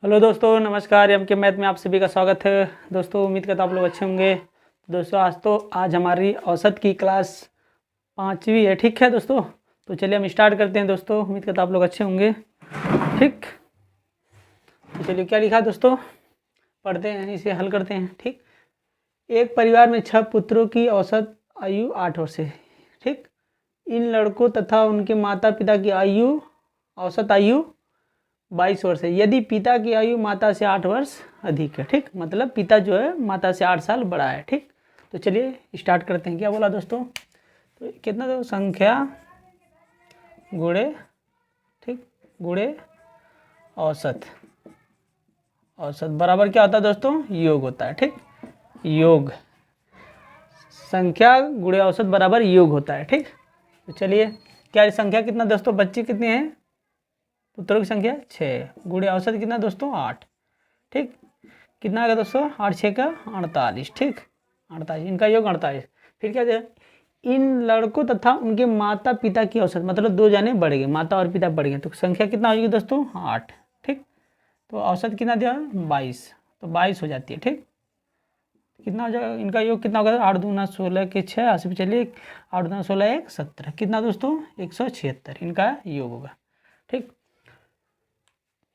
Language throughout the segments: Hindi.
हेलो दोस्तों, नमस्कार। एम के मैथ में आप सभी का स्वागत है। दोस्तों उम्मीद करता आप लोग अच्छे होंगे। दोस्तों आज हमारी औसत की क्लास 5वीं है। ठीक है दोस्तों, तो चलिए हम स्टार्ट करते हैं। दोस्तों उम्मीद करता आप लोग अच्छे होंगे। ठीक, तो चलिए क्या लिखा दोस्तों, पढ़ते हैं, इसे हल करते हैं। ठीक, एक परिवार में 6 पुत्रों की औसत आयु 8 वर्ष है। ठीक, इन लड़कों तथा उनके माता पिता की औसत आयु 22 वर्ष है। यदि पिता की आयु माता से 8 वर्ष अधिक है। ठीक, मतलब पिता जो है माता से 8 साल बड़ा है। ठीक, तो चलिए स्टार्ट करते हैं। क्या बोला दोस्तों, तो कितना तो संख्या गुणे, ठीक, गुणे औसत, औसत बराबर क्या होता है दोस्तों, योग होता है। ठीक, योग, संख्या गुणे औसत बराबर योग होता है। ठीक, तो चलिए क्या संख्या कितना दोस्तों, बच्चे कितने हैं, पुत्रों की संख्या 6, गुणे औसत कितना दोस्तों 8। ठीक, कितना आएगा दोस्तों, 8 6 का 48। ठीक, 48, इनका योग 48। फिर क्या है, इन लड़कों तथा उनके माता पिता की औसत, मतलब 2 जाने बढ़ गए, माता और पिता बढ़ गए, तो संख्या कितना हो जाएगी दोस्तों 8। ठीक, तो औसत कितना दिया 22, तो 22 हो जाती है। ठीक, कितना हो जाएगा, इनका योग कितना होगा, 8 दूना 16 के 6, 80 पे चलिए 8 दूना 16 1 17, कितना दोस्तों 176 इनका योग होगा। ठीक,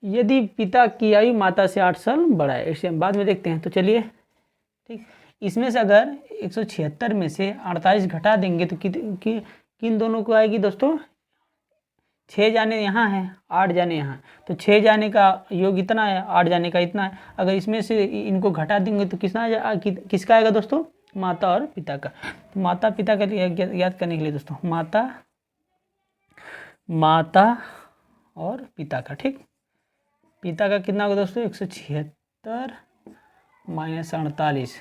यदि पिता की आयु माता से 8 साल बड़ा है, इसे हम बाद में देखते हैं। तो चलिए, ठीक, इसमें से अगर 176 में से 48 घटा देंगे तो किन दोनों को आएगी दोस्तों, 6 जाने यहाँ है, 8 जाने यहाँ, तो 6 जाने का योग इतना है, 8 जाने का इतना है। अगर इसमें से इनको घटा देंगे तो किसका आएगा दोस्तों, माता और पिता का। तो माता पिता का याद करने के लिए दोस्तों, माता और पिता का। ठीक, पिता का कितना होगा दोस्तों 176 माइनस 48,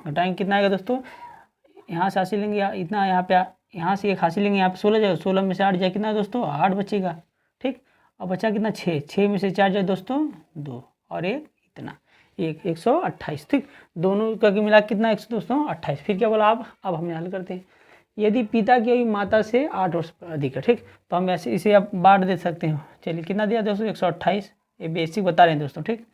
घटाएंगे कितना आएगा दोस्तों, यहाँ से हासिल लेंगे इतना, यहाँ पे यहाँ से एक हासिल लेंगे, यहाँ पे 16 जाएगा, 16 में से 8 जाए कितना दोस्तों 8 बचेगा। ठीक, और बचा कितना 6 में से 4 जाए दोस्तों 2 और एक इतना 128। ठीक, दोनों का मिला कितना दोस्तों 28। फिर क्या बोला, अब हम हल करते हैं। यदि पिता की आयु माता से 8 वर्ष अधिक है, ठीक, तो हम ऐसे इसे अब बांट दे सकते हैं। चलिए कितना दिया दोस्तों 128, ये बेसिक बता रहे हैं दोस्तों। ठीक,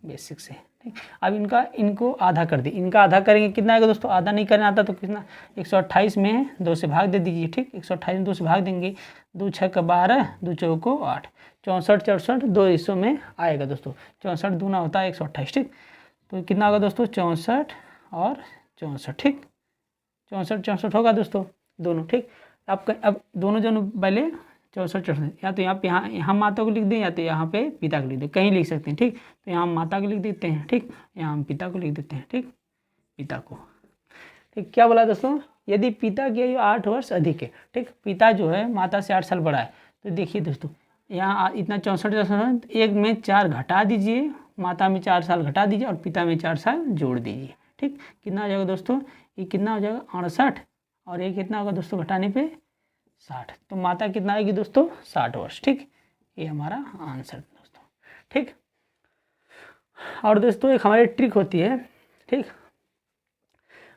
बेसिक से। ठीक, अब इनको आधा कर दी, इनका आधा करेंगे कितना आएगा दोस्तों, आधा नहीं करना आता तो कितना 128 में 2 से भाग दे दीजिए। ठीक, 128 में 2 से भाग देंगे, 2 6 का 12, 2 4 को 8, 64 64 2 हिस्सों में आएगा दोस्तों, 64 दूना होता है 128। ठीक, तो कितना होगा दोस्तों 64 और 64। ठीक, 64 64 होगा दोस्तों दोनों। ठीक, अब दोनों पहले 64 64, या तो यहाँ माता को लिख दें, या तो यहाँ पे पिता को लिख दें, कहीं लिख सकते हैं। ठीक, तो यहाँ हम माता को लिख देते हैं। ठीक, यहाँ हम पिता को लिख देते हैं। ठीक, पिता को। ठीक, क्या बोला दोस्तों, यदि पिता की आयु 8 वर्ष अधिक है। ठीक, पिता जो है माता से 8 साल बड़ा है, तो देखिए दोस्तों यहाँ इतना 64 64, एक में 4 घटा दीजिए, माता में 4 साल घटा दीजिए और पिता में 4 साल जोड़ दीजिए। ठीक, कितना हो जाएगा दोस्तों, ये कितना हो जाएगा 68, और ये कितना होगा दोस्तों घटाने पे 60, तो माता कितना आएगी दोस्तों 60 वर्ष। ठीक, ये हमारा आंसर दोस्तों। ठीक, और दोस्तों एक हमारी ट्रिक होती है। ठीक,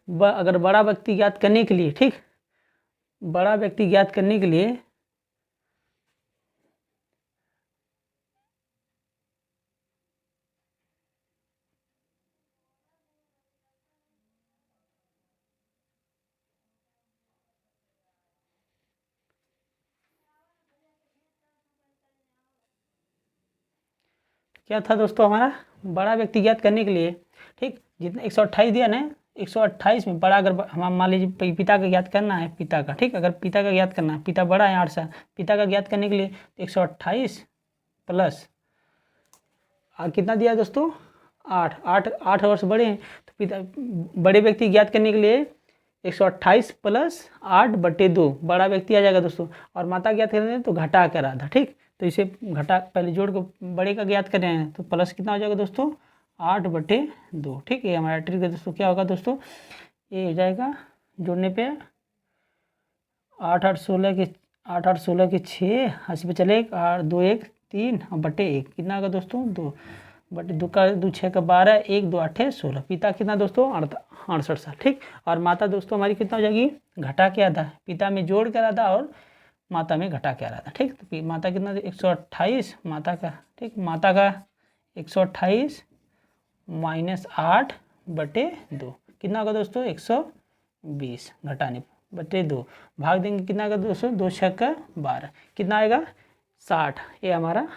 अगर बड़ा व्यक्ति ज्ञात करने के लिए, ठीक, बड़ा व्यक्ति ज्ञात करने के लिए क्या था दोस्तों, हमारा बड़ा व्यक्ति ज्ञात करने के लिए, ठीक, जितना 128 दिया ना, 128 में बड़ा, अगर हम मान लीजिए पिता का ज्ञात करना है, पिता का। ठीक, अगर पिता का ज्ञात करना है, पिता बड़ा है 8 साल, पिता का ज्ञात करने के लिए 128 प्लस कितना दिया दोस्तों 8 वर्ष बड़े हैं, तो पिता बड़े व्यक्ति ज्ञात करने के लिए 128 प्लस 8/2 बड़ा व्यक्ति आ जाएगा दोस्तों, और माता ज्ञात करने हैं तो घटा कर आधा। ठीक, तो इसे घटा, पहले जोड़ को बड़े का ज्ञात कर रहे हैं, तो प्लस कितना हो जाएगा दोस्तों 8/2। ठीक, ये हमारा ट्रिक है दोस्तों। क्या होगा दोस्तों, ये हो जाएगा जोड़ने पे 8 8 16 के 8 8 16 के 6, 80 पे चले 8 2 1 3 और बटे 1, कितना होगा दोस्तों 2 बटे 2 का 2 6 का 12, 1 2 8 16, पिता कितना दोस्तों 68 साल। ठीक, और माता दोस्तों हमारी कितना हो जाएगी, घटा के आधा, पिता में जोड़ कर आधा और माता में घटा के आ रहा था। ठीक, तो माता कितना 128 माता का। ठीक, माता का 128 माइनस 8/2 कितना होगा दोस्तों 120 घटाने बटे 2 भाग देंगे कितना आएगा दोस्तों 2 छक्का 12 कितना आएगा 60। ये हमारा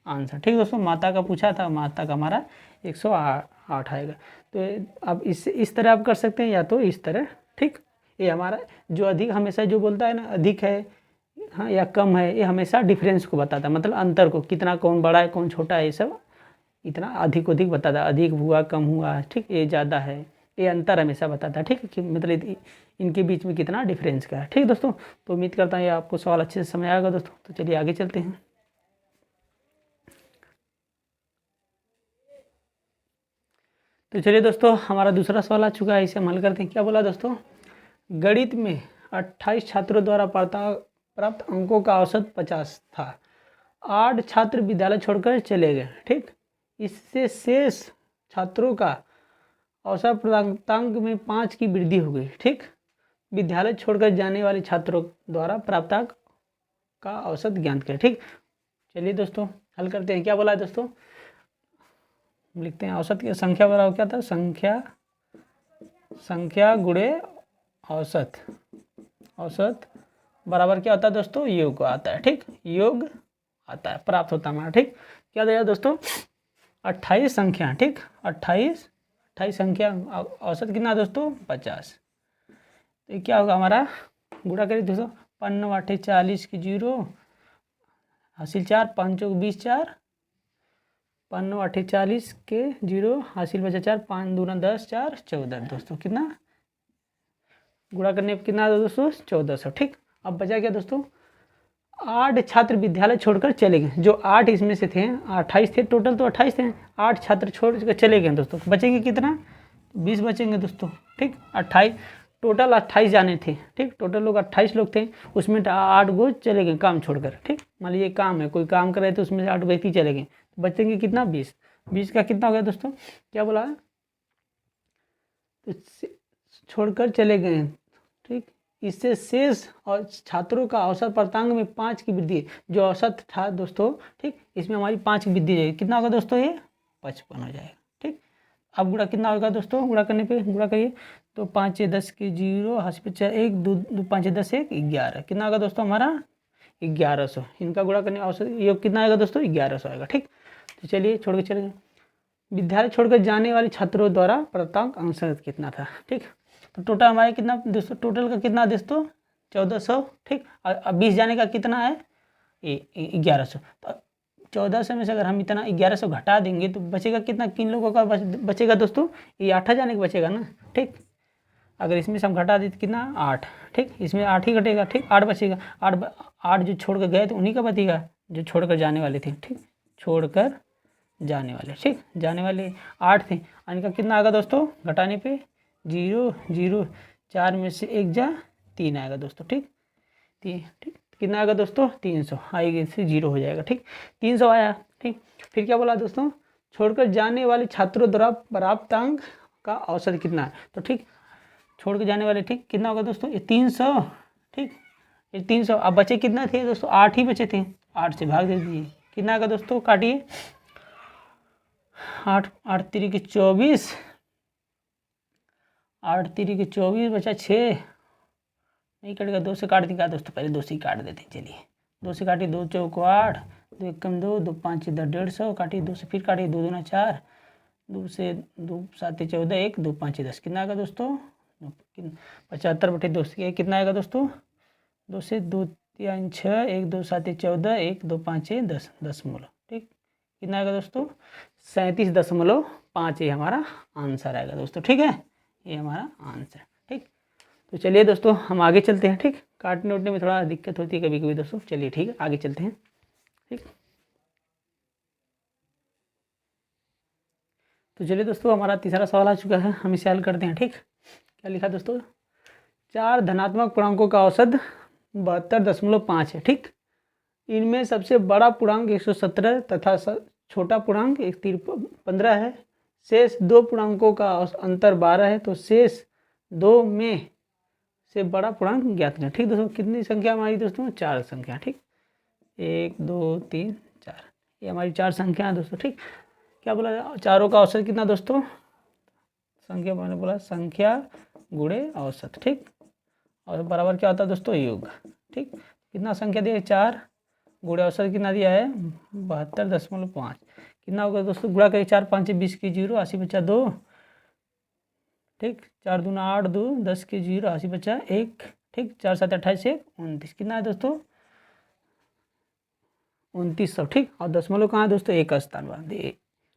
आंसर। ठीक दोस्तों, माता का पूछा था, माता का हमारा 108 आएगा। तो अब इस तरह आप कर सकते हैं या तो इस तरह। ठीक, ये हमारा जो अधिक हमेशा जो बोलता है ना अधिक है हाँ या कम है, ये हमेशा डिफरेंस को बताता है, मतलब अंतर को, कितना कौन बड़ा है कौन छोटा है, ये सब इतना अधिक बताता है, अधिक हुआ कम हुआ। ठीक, ये ज़्यादा है, ये अंतर हमेशा बताता है। ठीक, कि मतलब इनके बीच में कितना डिफरेंस का है। ठीक दोस्तों, तो उम्मीद करता हूँ ये आपको सवाल अच्छे से समझ आएगा दोस्तों। तो चलिए आगे चलते हैं। तो चलिए दोस्तों, हमारा दूसरा सवाल आ चुका है, इसे हम हल करते हैं। क्या बोला दोस्तों, गणित में 28 छात्रों द्वारा प्राप्त अंकों का औसत 50 था। 8 छात्र विद्यालय छोड़कर चले गए। ठीक, इससे शेष छात्रों का औसत प्राप्तांक में 5 की वृद्धि हो गई। ठीक, विद्यालय छोड़कर जाने वाले छात्रों द्वारा प्राप्तांक का औसत ज्ञात करें। ठीक, चलिए दोस्तों हल करते हैं। क्या बोला है दोस्तों, लिखते हैं औसत की संख्या बराबर क्या था, संख्या गुणे औसत। औसत बराबर क्या होता है दोस्तों, योग आता है। ठीक, योग आता है, प्राप्त होता है हमारा। ठीक, क्या दिया दोस्तों 28 संख्या। ठीक, 28 संख्या, औसत कितना दोस्तों 50। तो क्या होगा हमारा, गुणा करिए दोस्तों, 5 8 40 की 0 हासिल 4 5 20 4 5 8 40 के 0 हासिल बचा 4 5 दूना 10 4 14 दोस्तों, कितना गुणा करने पर कितना दोस्तों 1400। ठीक, अब बचा क्या दोस्तों, 8 छात्र विद्यालय छोड़कर चले गए। जो 8 इसमें से थे, 28 थे टोटल, तो 28 थे, 8 छात्र छोड़कर चले गए दोस्तों, बचेंगे कितना 20 बचेंगे दोस्तों। ठीक, 28 टोटल 28 जाने थे। ठीक, टोटल लोग 28 लोग थे, उसमें 8 गो चले गए काम छोड़कर। ठीक, मान लीजिए काम है, कोई काम कर रहे थे, उसमें से 8 व्यक्ति चले गए, बचेंगे कितना 20। 20 का कितना हो गया दोस्तों, क्या बोला है, तो छोड़कर चले गए। ठीक, इससे शेष और छात्रों का औसत प्राप्तांक में 5 की वृद्धि, जो औसत था दोस्तों, ठीक, इसमें हमारी 5 की वृद्धि जाएगी। कितना होगा दोस्तों, ये 55 हो जाएगा। ठीक, अब गुणा कितना होगा दोस्तों, गुणा करने पे गुणा करिए तो 5 10 के 0 हासिल पे 4 1 2 5 10 1 11 कितना होगा दोस्तों हमारा 1100। इनका गुणा करने औसत योग कितना आएगा दोस्तों 1100 आएगा। ठीक, तो चलिए छोड़ के चले, विद्यालय छोड़कर जाने वाले छात्रों द्वारा प्राप्तांक औसत कितना था। ठीक, तो टोटल हमारे कितना दोस्तों, टोटल का कितना दोस्तों 1400। ठीक, और 20 जाने का कितना है 1100। तो 1400 में से अगर हम इतना 1100 घटा देंगे तो बचेगा कितना, किन लोगों का बचेगा दोस्तों, ये 8 जाने का बचेगा ना। ठीक, अगर इसमें से हम घटा दें तो कितना 8। ठीक, इसमें 8 ही घटेगा। ठीक, 8 बचेगा, 8 जो छोड़ कर गए तो उन्हीं का बचेगा जो छोड़ कर जाने वाले थे। ठीक, छोड़ कर जाने वाले, ठीक, जाने वाले 8 थे, इनका कितना आएगा दोस्तों घटाने पे 0 0 4 में से 1 जा 3 आएगा दोस्तों। ठीक, 3 ठीक, कितना आएगा दोस्तों 300 आएगा, इससे 0 हो जाएगा। ठीक, 300 आया। ठीक, फिर क्या बोला दोस्तों, छोड़कर जाने वाले छात्रों द्वारा प्राप्तांक का औसत कितना है। तो ठीक, छोड़ के जाने वाले, ठीक, कितना होगा दोस्तों ये 300। ठीक, ये 300। अब बचे कितना थे दोस्तों, 8 ही बचे थे, 8 से भाग दे दीजिए, कितना आएगा दोस्तों, काटिए 8 8 3 के 24 8 3 के 24 बचा 6 नहीं कटेगा, 2 से काट देगा दोस्तों, पहले 2 से ही काट देते हैं। चलिए 2 से काटिए, 2 चौको 8 2 एकम 2 2 5 10 150 काटिए, 2 से फिर काटिए, 2 दूना 4 2 से 2 7 14 1 2 5 10 कितना आएगा दोस्तों 75/2 कितना आएगा दोस्तों, 2 से 2 3 6 1 2 7 14 1 2 5 10 दशमलव। ठीक, कितना आएगा दोस्तों 37.5 ये हमारा आंसर आएगा दोस्तों। ठीक है, ये हमारा आंसर। ठीक, तो चलिए दोस्तों हम आगे चलते हैं। ठीक, काटने उठने में थोड़ा दिक्कत होती है कभी कभी दोस्तों। चलिए ठीक है, आगे चलते हैं। ठीक, तो चलिए दोस्तों हमारा तीसरा सवाल आ चुका है, हम इसे हल करते हैं। ठीक, क्या लिखा दोस्तों, 4 धनात्मक पूर्णांकों का औसत 72.5 है। ठीक, इनमें सबसे बड़ा पूर्णांक 117 तथा छोटा पूर्णांक 15 है। शेष 2 पूर्णांकों का अंतर 12 है, तो शेष 2 में से बड़ा पूर्णांक ज्ञात करें। ठीक दोस्तों, कितनी संख्या हमारी दोस्तों 4 संख्या। ठीक, 1 2 3 4 ये हमारी 4 संख्या है दोस्तों। ठीक, क्या बोला, चारों का औसत कितना दोस्तों, संख्या मैंने बोला संख्या गुणे औसत, ठीक। और बराबर क्या होता है दोस्तों, योग, ठीक। कितना संख्या दिया है, 4, गुणे औसत कितना दिया है, 72.5। कितना होगा दोस्तों, गुणा करिए, 4 5 20 के 0, 80 बचा 2, ठीक। 4 दूना 8, 2 10 के 0, 80 बचा 1, ठीक। 4 7 28 1 29, कितना है दोस्तों, 2900, ठीक। और दशमलव कहाँ है दोस्तों, एक स्थान बाद,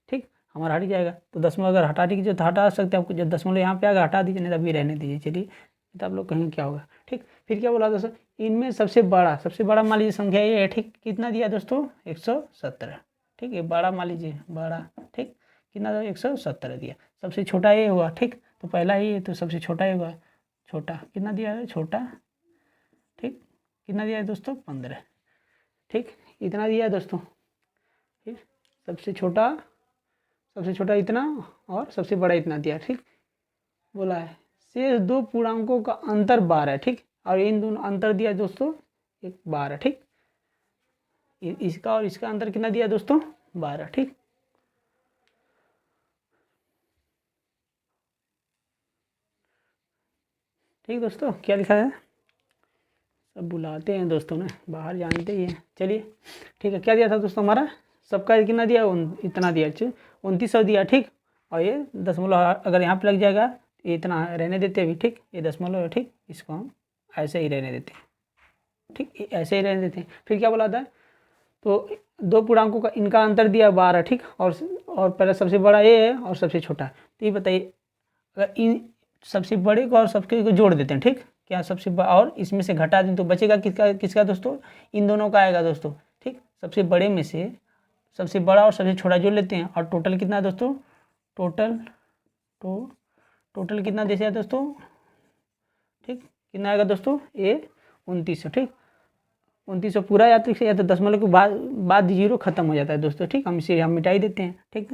ठीक। हमारा हट जाएगा, तो दशमलव अगर हटाने की जो तो हटा सकते हैं आपको, जब दशमलव यहाँ पे आएगा हटा दीजिए, नहीं तो अभी रहने दीजिए। चलिए, तो आप लोग कहेंगे क्या होगा, ठीक। फिर क्या बोला दोस्तों, इनमें सबसे बड़ा मान लीजिए संख्या ये है, ठीक। कितना दिया दोस्तों, 117, ठीक। ये बड़ा मान लीजिए, बड़ा, ठीक। कितना 117 दिया। सबसे छोटा ये हुआ, ठीक। तो पहला ये, तो सबसे छोटा ये हुआ, छोटा कितना दिया है, छोटा, ठीक। कितना दिया है दोस्तों, 15, ठीक। इतना दिया है दोस्तों, ठीक। सबसे छोटा इतना और सबसे बड़ा इतना दिया, ठीक। बोला है शेष दो पूर्णांकों का अंतर 12, ठीक। और इन दोनों अंतर दिया दोस्तों, एक 12, ठीक। इसका और इसका अंतर कितना दिया दोस्तों, 12, ठीक। ठीक दोस्तों, क्या लिखा है, सब बुलाते हैं दोस्तों ने, बाहर जानते ही हैं। चलिए, ठीक है, क्या दिया था दोस्तों हमारा, सबका कितना दिया, इतना दिया, 2900 दिया, ठीक। और ये दशमलव अगर यहाँ पे लग जाएगा, ये इतना रहने देते अभी, ठीक। ये दशमलव है, ठीक। इसको हम ऐसे ही रहने देते हैं, ठीक। ऐसे ही रहने देते हैं। फिर क्या बोला था, तो दो पूर्णांकों का इनका अंतर दिया 12, ठीक। और पहले सबसे बड़ा ये है और सबसे छोटा, तो ये बताइए, अगर इन सबसे बड़े को और सबके को जोड़ देते हैं, ठीक। क्या सबसे और इसमें से घटा दें तो बचेगा किसका दोस्तों, इन दोनों का आएगा दोस्तों, ठीक। सबसे बड़े में से सबसे बड़ा और सबसे छोटा जोड़ लेते हैं, और टोटल कितना है दोस्तों, टोटल कितना देते हैं दोस्तों, ठीक। कितना आएगा दोस्तों, ये 2900, ठीक। 2900 पूरा या तो दशमलव के बाद 0 खत्म हो जाता है दोस्तों, ठीक। हम मिटा ही देते हैं, ठीक।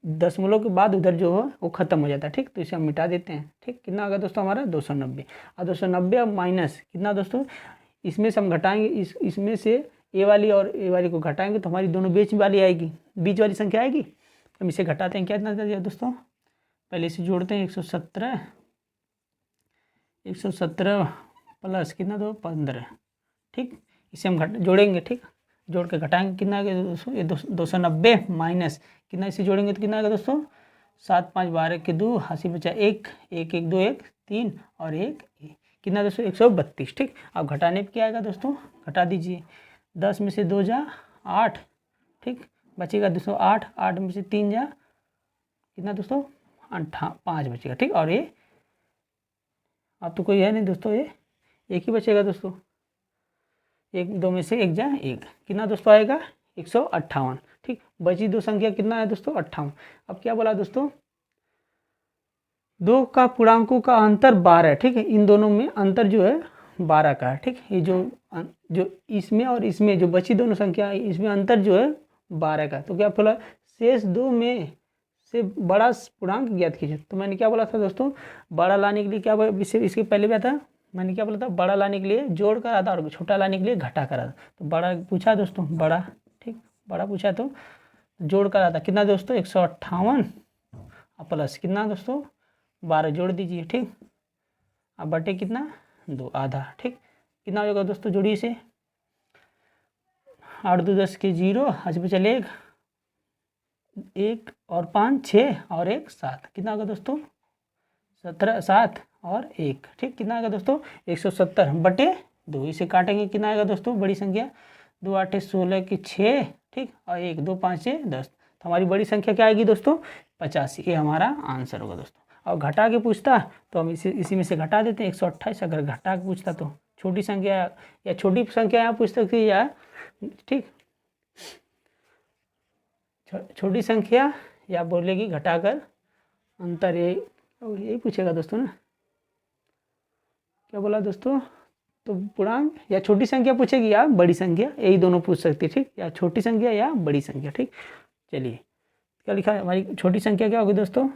दशमलव के बाद उधर जो है वो खत्म हो जाता है, ठीक। तो इसे हम मिटा देते हैं, ठीक। कितना होगा दोस्तों हमारा, 290। और 290 अब माइनस कितना दोस्तों, इसमें से हम घटाएंगे, इसमें से ए वाली और ए वाली को घटाएंगे तो हमारी दोनों बीच वाली आएगी, बीच वाली संख्या आएगी। हम इसे घटाते हैं, क्या इतना दिया दोस्तों, पहले इसे जोड़ते हैं, 117 प्लस कितना दो 15, ठीक। इसे हम जोड़ेंगे, ठीक। जोड़ के घटाएंगे, कितना आएगा दोस्तों, ये 290 माइनस कितना, इसे जोड़ेंगे तो कितना आएगा दोस्तों, 7 5 12 के 2, 80 बचा 1 1 1 2 1 3 और 1 कितना दोस्तों, 132, ठीक। अब घटाने पर क्या आएगा दोस्तों, घटा दीजिए, 10 में से 2 जा 8, ठीक। बचेगा दोस्तों 8, 8 में से 3 जा कितना दोस्तों, 5 बचेगा, ठीक। और ये अब तो कोई है नहीं दोस्तों, ये एक ही बचेगा दोस्तों, 1 2 में से 1 जा 1, कितना दोस्तों आएगा, 158, ठीक। बची दो संख्या कितना है दोस्तों, 58। अब क्या बोला दोस्तों, दो का पूर्णांकों का अंतर 12 है, ठीक है। इन दोनों में अंतर जो है 12 का है, ठीक। ये जो इसमें और इसमें जो बची दोनों संख्या है, इसमें अंतर जो है 12 का। तो क्या बोला, शेष दो में से बड़ा पूर्णांक ज्ञात कीजिए। तो मैंने क्या बोला था दोस्तों, बड़ा लाने के लिए क्या, इसके पहले भी था, मैंने क्या बोला था, बड़ा लाने के लिए जोड़ कर आधा और छोटा लाने के लिए घटा कर आधा। तो बड़ा पूछा दोस्तों, बड़ा, ठीक। बड़ा पूछा तो जोड़ कर आधा, कितना दोस्तों, 158 प्लस कितना दोस्तों, 12 जोड़ दीजिए, ठीक। अब बटे कितना, 2 आधा, ठीक। कितना हो जाएगा दोस्तों, जोड़िए से, 8 2 10 के 0, आज पे चले 1 और 5 6 और 1 7, कितना होगा दोस्तों, 17 7 और 1, ठीक। कितना आएगा दोस्तों, 170 बटे 2, इसे काटेंगे, कितना आएगा दोस्तों, बड़ी संख्या 2 8 16 के 6, ठीक। और 1 2 5 6 10, तो हमारी बड़ी संख्या क्या आएगी दोस्तों, 85। ये हमारा आंसर होगा दोस्तों। और घटा के पूछता तो हम इसी में से घटा देते हैं, 128। अगर घटा के पूछता तो छोटी संख्या या छोटी संख्या यहाँ पूछ सकती है, या ठीक, छोटी संख्या या बोलेगी घटाकर अंतर, यही पूछेगा दोस्तों ना, क्या बोला दोस्तों, तो पूर्णांक या छोटी संख्या पूछेगी या बड़ी संख्या, यही दोनों पूछ सकती है, ठीक। या छोटी संख्या या बड़ी संख्या, ठीक। चलिए, क्या लिखा है, हमारी छोटी संख्या क्या होगी दोस्तों,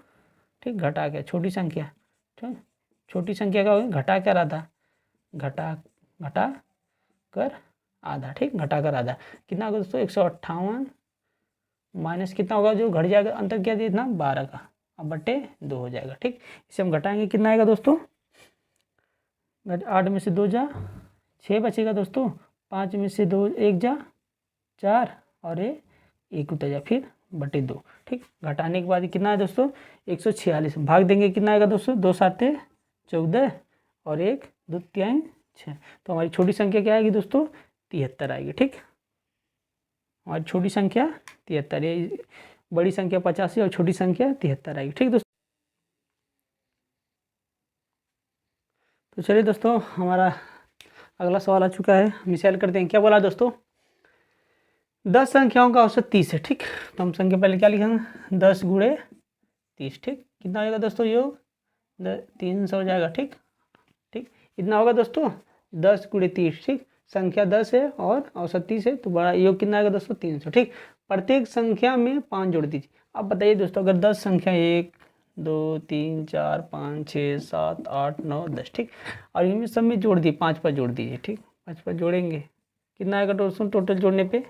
ठीक। घटा के छोटी संख्या, ठीक। छोटी संख्या क्या होगी, घटा कर आधा, घटा कर आधा, ठीक। घटा कर आधा, कितना होगा दोस्तों, 158 माइनस कितना होगा, जो घट जाएगा अंतर क्या दिया इतना 12 का, अब बट्टे 2 हो जाएगा। ठीक, इसे हम घटाएंगे, कितना आएगा दोस्तों, 8 में से 2 जा 6 बचेगा दोस्तों, 5 में से 2 1 जा 4 और ये 1 उतर जा फिर बटे 2। ठीक, घटाने के बाद कितना है दोस्तों 146, भाग देंगे कितना आएगा दोस्तों, 2 7 14 और 1 2 3 6, तो हमारी छोटी संख्या क्या आएगी दोस्तों 73 आएगी। ठीक, हमारी छोटी संख्या 73, ये बड़ी संख्या 85 और छोटी संख्या 73 आएगी। ठीक दोस्तों, तो चलिए दोस्तों हमारा अगला सवाल आ चुका है, हम इसे हल करते हैं। क्या बोला दोस्तों, 10 संख्याओं का औसत 30 है। ठीक, तो हम संख्या पहले क्या लिखेंगे, 10 गुणे 30। ठीक, कितना आएगा दोस्तों योग 300 हो जाएगा। ठीक, ठीक इतना होगा दोस्तों 10 गुणे 30। ठीक, संख्या 10 है और औसत 30 है, तो बड़ा योग कितना आएगा दोस्तों 300। ठीक, प्रत्येक संख्या में 5 जोड़ दीजिए। अब बताइए दोस्तों, अगर 10 संख्या 1 2 3 4 5 6 7 8 9 10, ठीक, और इनमें सब में जोड़ दिए, 5 पर जोड़ दीजिए। ठीक, 5 पर जोड़ेंगे कितना आएगा दोस्तों, टोटल जोड़ने पे,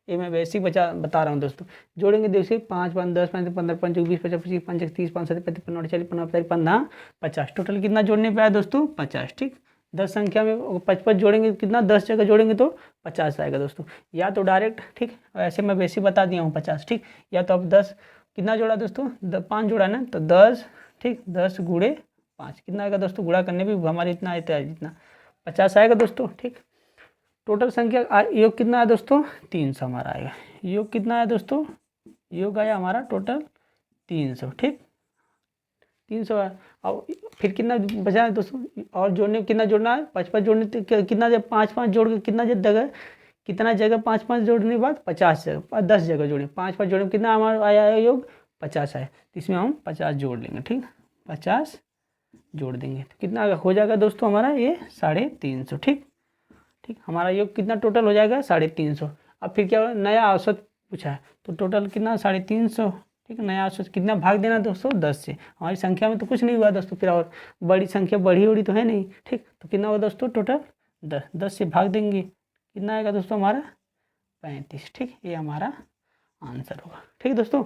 ये मैं बेसिक बता रहा हूँ दोस्तों, जोड़ेंगे देखिए 5 5 10 5 15 5 20 25 25 5 30 5 7 35 40 50 50 50, टोटल कितना जोड़ने पे आया दोस्तों 50। ठीक, 10 संख्या में 55 जोड़ेंगे कितना, 10 जगह जोड़ेंगे तो 50 आएगा दोस्तों, या तो डायरेक्ट, ठीक ऐसे मैं बेसिक बता दिया हूँ 50। ठीक, या तो अब 10 कितना जोड़ा दोस्तों, 5 जोड़ा ना, तो 10, ठीक 10 गुणे 5 कितना आएगा दोस्तों, गुणा करने भी हमारे इतना आता है जितना 50 आएगा दोस्तों। ठीक, टोटल संख्या योग कितना है दोस्तों 300 हमारा आएगा, योग कितना है दोस्तों, योग आया हमारा टोटल 300। ठीक, 300 है, और फिर कितना बचा है दोस्तों, और जोड़ने कितना जोड़ना है, 55 जोड़ने कितना, जब 5 5 जोड़ के कितना जगह, कितना जगह 5 5 जोड़ने के बाद 50 जगह 10 जगह जोड़े, 5 5 जोड़ने कितना हमारा आया है योग 50 आया, तो इसमें हम 50 जोड़ लेंगे। ठीक, 50 जोड़ देंगे तो कितना हो जाएगा दोस्तों हमारा ये 350। ठीक, ठीक हमारा योग कितना टोटल हो जाएगा 350। अब फिर क्या नया औसत पूछा है, तो टोटल कितना 350। ठीक, नया औसत कितना भाग देना दोस्तों 10 से, हमारी संख्या में तो कुछ नहीं हुआ दोस्तों, फिर और बड़ी संख्या बढ़ी उड़ी तो है नहीं। ठीक, तो कितना होगा दोस्तों टोटल 10 से भाग देंगे, कितना आएगा दोस्तों हमारा 35। ठीक, ये हमारा आंसर होगा। ठीक दोस्तों।